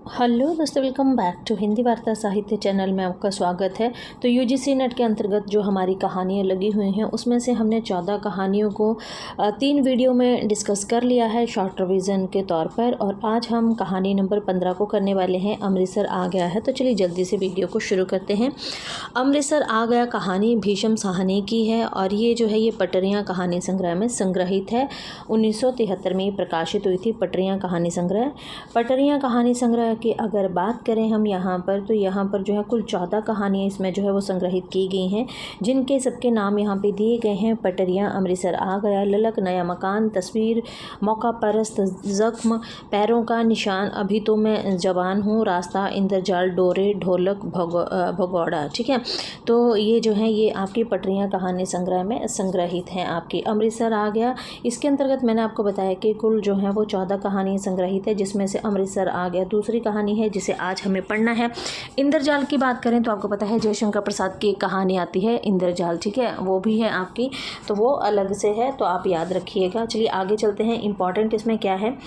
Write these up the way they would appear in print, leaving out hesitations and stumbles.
Hello दोस्तों, welcome back to Hindi वार्ता साहित्य चैनल में आपका स्वागत है। तो यूजीसी नेट के अंतर्गत जो हमारी कहानियाँ लगी हुई हैं उसमें से हमने 14 कहानियों को 3 वीडियो में डिस्कस कर लिया है शॉर्ट रिवीजन के तौर पर। और आज हम कहानी नंबर 15 को करने वाले हैं, अमृतसर आ गया है। तो चलिए जल्दी से वीडियो को शुरू करते हैं। अमृतसर आ गया कहानी भीषम साहनी की है और ये जो है ये पटरियाँ कहानी संग्रह में संग्रहित है। 1973 में प्रकाशित हुई थी पटरियाँ कहानी संग्रह। पटरियाँ कहानी संग्रह की अगर बात करें हम यहाँ पर, तो यहाँ पर जो है कुल 14 कहानियाँ इसमें जो है वो संग्रहित की गई हैं, जिनके सबके नाम यहाँ पे दिए गए हैं। पटरियाँ, अमृतसर आ गया, ललक, नया मकान, तस्वीर, मौका परस्त, जख्म, पैरों का निशान, अभी तो मैं जवान हूँ, रास्ता, इंद्रजाल, डोरे, ढोलक, भगौड़ा। ठीक है, तो ये जो है ये आपकी पटरियाँ कहानी संग्रह में संग्रहित हैं। आपकी अमृतसर आ गया, इसके अंतर्गत मैंने आपको बताया कि कुल जो है वो 14 कहानियाँ संग्रहित है, जिसमें से अमृतसर आ गया दूसरी कहानी है जिसे आज हमें पढ़ना है। इंद्रजाल की बात करें तो आपको पता है जयशंकर प्रसाद की एक कहानी आती है इंद्रजाल, ठीक है, वो भी है आपकी, तो वो अलग से है, तो आप याद रखिएगा। चलिए आगे चलते हैं। इंपॉर्टेंट इसमें क्या है,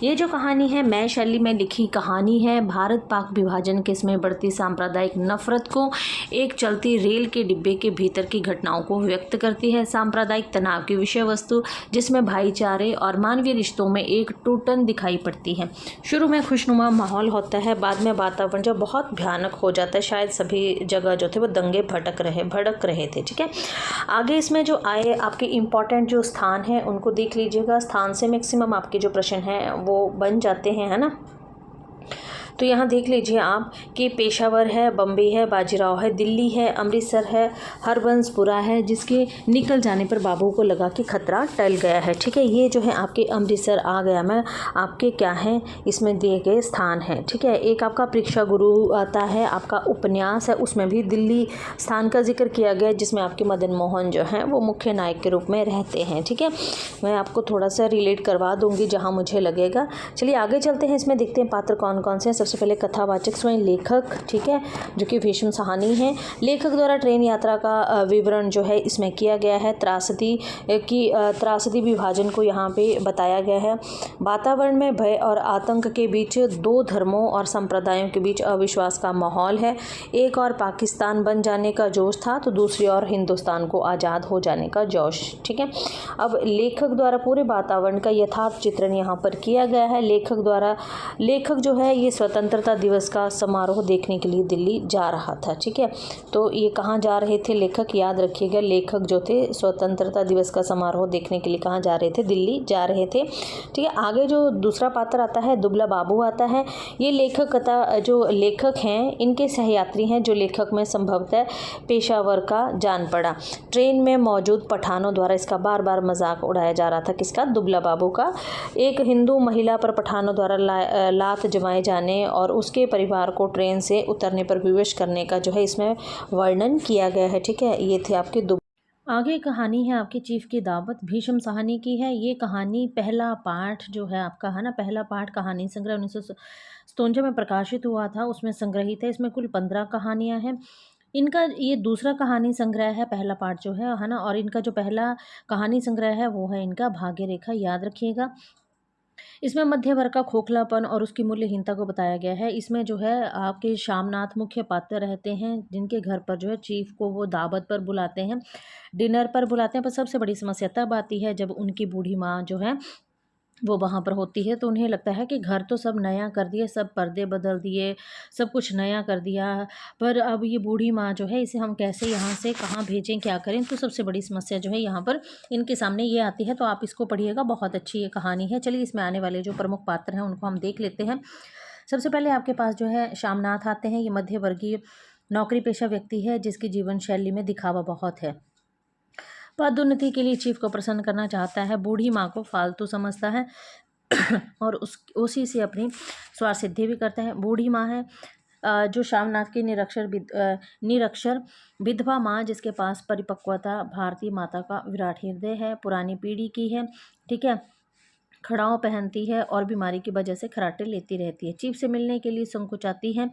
ये जो कहानी है मैं शैली में लिखी कहानी है। भारत पाक विभाजन के इसमें बढ़ती सांप्रदायिक नफरत को एक चलती रेल के डिब्बे के भीतर की घटनाओं को व्यक्त करती है। सांप्रदायिक तनाव की विषय वस्तु जिसमें भाईचारे और मानवीय रिश्तों में एक टूटन दिखाई पड़ती है। शुरू में खुशनुमा माहौल होता है, बाद में वातावरण जब बहुत भयानक हो जाता है, शायद सभी जगह जो थे वो दंगे भड़क रहे थे। ठीक है, आगे इसमें जो आए आपके इम्पॉर्टेंट जो स्थान हैं उनको देख लीजिएगा। स्थान से मैक्सिमम आपके जो प्रश्न हैं वो बन जाते हैं, है ना। तो यहाँ देख लीजिए आप कि पेशावर है, बम्बई है, बाजीराव है, दिल्ली है, अमृतसर है, हरबंसपुरा है, जिसके निकल जाने पर बाबू को लगा कि खतरा टल गया है। ठीक है, ये जो है आपके अमृतसर आ गया में आपके क्या हैं इसमें दिए गए स्थान हैं। ठीक है, एक आपका परीक्षा गुरु आता है, आपका उपन्यास है, उसमें भी दिल्ली स्थान का जिक्र किया गया, जिसमें आपके मदन मोहन जो हैं वो मुख्य नायक के रूप में रहते हैं। ठीक है, मैं आपको थोड़ा सा रिलेट करवा दूंगी जहाँ मुझे लगेगा। चलिए आगे चलते हैं, इसमें देखते हैं पात्र कौन कौन से हैं। सबसे पहले कथावाचक स्वयं लेखक, ठीक है, जो कि भीष्म साहनी है। लेखक द्वारा ट्रेन यात्रा का विवरण जो है इसमें किया गया है। त्रासदी विभाजन को यहाँ पे बताया गया है। वातावरण में भय और आतंक के बीच दो धर्मों और संप्रदायों के बीच अविश्वास का माहौल है। एक और पाकिस्तान बन जाने का जोश था तो दूसरी ओर हिंदुस्तान को आज़ाद हो जाने का जोश। ठीक है, अब लेखक द्वारा पूरे वातावरण का यथार्थ चित्रण यहाँ पर किया गया है। लेखक जो है ये स्वतंत्रता दिवस का समारोह देखने के लिए दिल्ली जा रहा था। ठीक है, तो ये कहाँ जा रहे थे लेखक, याद रखिएगा, लेखक जो थे स्वतंत्रता दिवस का समारोह देखने के लिए कहाँ जा रहे थे, दिल्ली जा रहे थे। ठीक है, आगे जो दूसरा पात्र आता है दुबला बाबू आता है। ये जो लेखक हैं इनके सहयात्री हैं, जो लेखक में संभवतः पेशावर का जान पड़ा। ट्रेन में मौजूद पठानों द्वारा इसका बार बार मजाक उड़ाया जा रहा था, किसका, दुबला बाबू का। एक हिंदू महिला पर पठानों द्वारा लात जमाए जाने और उसके परिवार को ट्रेन से उतरने पर विवश करने का जो है इसमें वर्णन किया गया है। ठीक है, ये थे आपके आगे कहानी है आपकी चीफ की दावत, भीष्म साहनी की है। ये कहानी पहला पाठ जो है आपका, है ना, पहला पाठ कहानी संग्रह 1957 में प्रकाशित हुआ था, उसमें संग्रहित है। इसमें कुल 15 कहानियां हैं। इनका ये दूसरा कहानी संग्रह है, पहला पार्ट जो है ना, और इनका जो पहला कहानी संग्रह है वो है इनका भाग्य रेखा, याद रखिएगा। इसमें मध्य वर्ग का खोखलापन और उसकी मूल्यहीनता को बताया गया है। इसमें जो है आपके श्यामनाथ मुख्य पात्र रहते हैं, जिनके घर पर जो है चीफ को वो दावत पर बुलाते हैं, डिनर पर बुलाते हैं। पर सबसे बड़ी समस्या तब आती है जब उनकी बूढ़ी माँ जो है वो वहाँ पर होती है। तो उन्हें लगता है कि घर तो सब नया कर दिए, सब पर्दे बदल दिए, सब कुछ नया कर दिया, पर अब ये बूढ़ी माँ जो है इसे हम कैसे यहाँ से कहाँ भेजें, क्या करें। तो सबसे बड़ी समस्या जो है यहाँ पर इनके सामने ये आती है। तो आप इसको पढ़िएगा, बहुत अच्छी ये कहानी है। चलिए इसमें आने वाले जो प्रमुख पात्र हैं उनको हम देख लेते हैं। सबसे पहले आपके पास जो है श्यामनाथ आते हैं। ये मध्य वर्गीय नौकरी पेशा व्यक्ति है, जिसकी जीवन शैली में दिखावा बहुत है। पदोन्नति के लिए चीफ को प्रसन्न करना चाहता है, बूढ़ी माँ को फालतू समझता है और उसी से अपनी स्वार्थ सिद्धि भी करता है। बूढ़ी माँ है जो श्यामनाथ की निरक्षर विधवा माँ, जिसके पास परिपक्वता भारतीय माता का विराट हृदय है, पुरानी पीढ़ी की है। ठीक है, खड़ाऊ पहनती है और बीमारी की वजह से खर्राटे लेती रहती है। चीफ से मिलने के लिए संकोचाती है।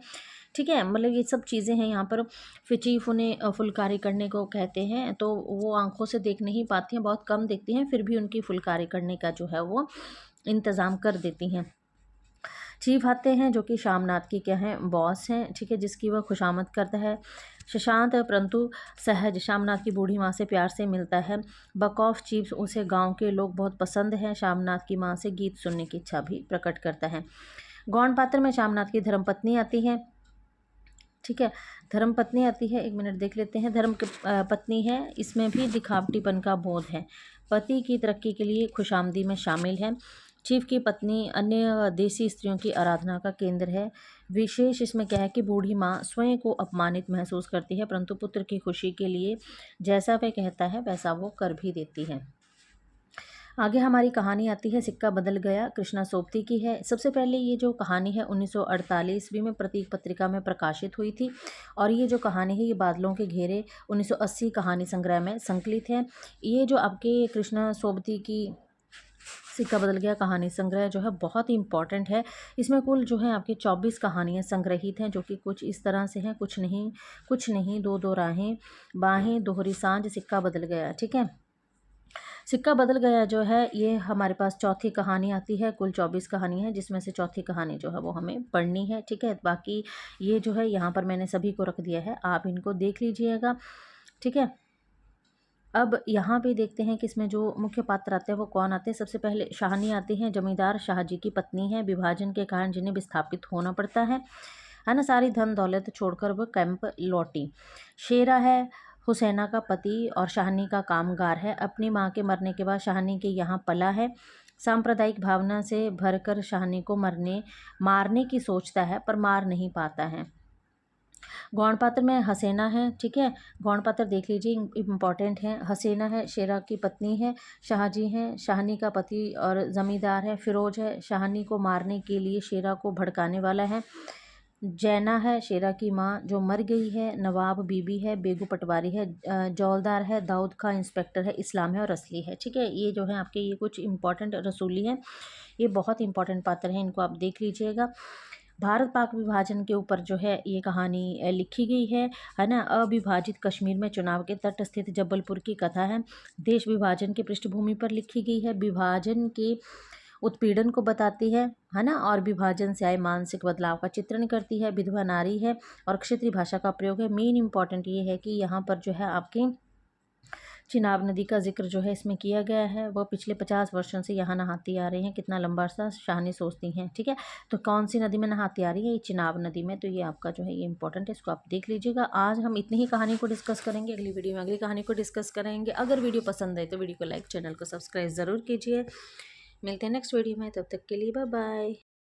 ठीक है, मतलब ये सब चीज़ें हैं यहाँ पर। फिर चीफ उन्हें फुलकारी करने को कहते हैं, तो वो आंखों से देख नहीं पाती हैं, बहुत कम देखती हैं, फिर भी उनकी फुलकारी करने का जो है वो इंतज़ाम कर देती हैं। चीफ आते हैं जो कि श्यामनाथ की क्या है, बॉस हैं, ठीक है, जिसकी वह खुशामद करता है। शशांत परंतु सहज श्यामनाथ की बूढ़ी माँ से प्यार से मिलता है। बक ऑफ चीफ उसे गांव के लोग बहुत पसंद हैं। श्यामनाथ की माँ से गीत सुनने की इच्छा भी प्रकट करता है। गौण पात्र में श्यामनाथ की धर्मपत्नी आती है, ठीक है, धर्मपत्नी आती है, एक मिनट देख लेते हैं। धर्म पत्नी है, इसमें भी दिखावटीपन का बोध है। पति की तरक्की के लिए खुशामदी में शामिल है। चीफ की पत्नी अन्य देसी स्त्रियों की आराधना का केंद्र है। विशेष इसमें क्या है कि बूढ़ी माँ स्वयं को अपमानित महसूस करती है, परंतु पुत्र की खुशी के लिए जैसा वह कहता है वैसा वो कर भी देती है। आगे हमारी कहानी आती है सिक्का बदल गया, कृष्णा सोबती की है। सबसे पहले ये जो कहानी है 1948 में प्रतीक पत्रिका में प्रकाशित हुई थी, और ये जो कहानी है ये बादलों के घेरे 1980 कहानी संग्रह में संकलित है। ये जो आपके कृष्णा सोबती की सिक्का बदल गया कहानी संग्रह जो है बहुत ही इंपॉर्टेंट है। इसमें कुल जो है आपकी 24 कहानियाँ संग्रहित हैं, जो कि कुछ इस तरह से हैं, कुछ नहीं, दो दो राहें, बाहें, दोहरी सांझ, सिक्का बदल गया, ठीक है। सिक्का बदल गया जो है ये हमारे पास चौथी कहानी आती है। कुल 24 कहानी है, जिसमें से चौथी कहानी जो है वो हमें पढ़नी है, ठीक है। बाकी ये जो है यहाँ पर मैंने सभी को रख दिया है, आप इनको देख लीजिएगा, ठीक है। अब यहाँ पे देखते हैं कि इसमें जो मुख्य पात्र आते हैं वो कौन आते हैं। सबसे पहले शाहनी आती हैं, जमींदार शाहजी की पत्नी है, विभाजन के कारण जिन्हें विस्थापित होना पड़ता है ना, सारी धन दौलत छोड़कर वह कैंप लौटी। शेरा है, हुसैना का पति और शाहनी का कामगार है। अपनी माँ के मरने के बाद शाहनी के यहाँ पला है। सांप्रदायिक भावना से भरकर शाहनी को मारने की सोचता है, पर मार नहीं पाता है। गौण पात्र में हसीना है, ठीक है। गौण पात्र देख लीजिए, इम्पॉर्टेंट है। हसीना है, शेरा की पत्नी है। शाहजी हैं, शाहनी का पति और ज़मींदार है। फिरोज है, शाहनी को मारने के लिए शेरा को भड़काने वाला है। जैना है, शेरा की माँ जो मर गई है। नवाब बीबी है, बेगू पटवारी है। जौलदार है, दाऊद का इंस्पेक्टर है। इस्लाम है और असली है, ठीक है। ये जो है आपके ये कुछ इंपॉर्टेंट रसूली हैं, ये बहुत इंपॉर्टेंट पात्र हैं, इनको आप देख लीजिएगा। भारत पाक विभाजन के ऊपर जो है ये कहानी लिखी गई है ना। अविभाजित कश्मीर में चुनाव के तट स्थित जबलपुर की कथा है। देश विभाजन की पृष्ठभूमि पर लिखी गई है। विभाजन के उत्पीड़न को बताती है ना, और विभाजन से आए मानसिक बदलाव का चित्रण करती है। विधवा नारी है और क्षेत्रीय भाषा का प्रयोग है। मेन इंपॉर्टेंट ये है कि यहाँ पर जो है आपकी चिनाब नदी का जिक्र जो है इसमें किया गया है। वह पिछले 50 वर्षों से यहाँ नहाती आ रही हैं। कितना लंबा सा शाहनी सोचती हैं, ठीक है। तो कौन सी नदी में नहाती आ रही है? ये चिनाब नदी में। तो ये आपका जो है ये इंपॉर्टेंट है, इसको आप देख लीजिएगा। आज हम इतनी ही कहानी को डिस्कस करेंगे, अगली वीडियो में अगली कहानी को डिस्कस करेंगे। अगर वीडियो पसंद आए तो वीडियो को लाइक, चैनल को सब्सक्राइब ज़रूर कीजिए। मिलते हैं नेक्स्ट वीडियो में, तब तक के लिए बाय बाय।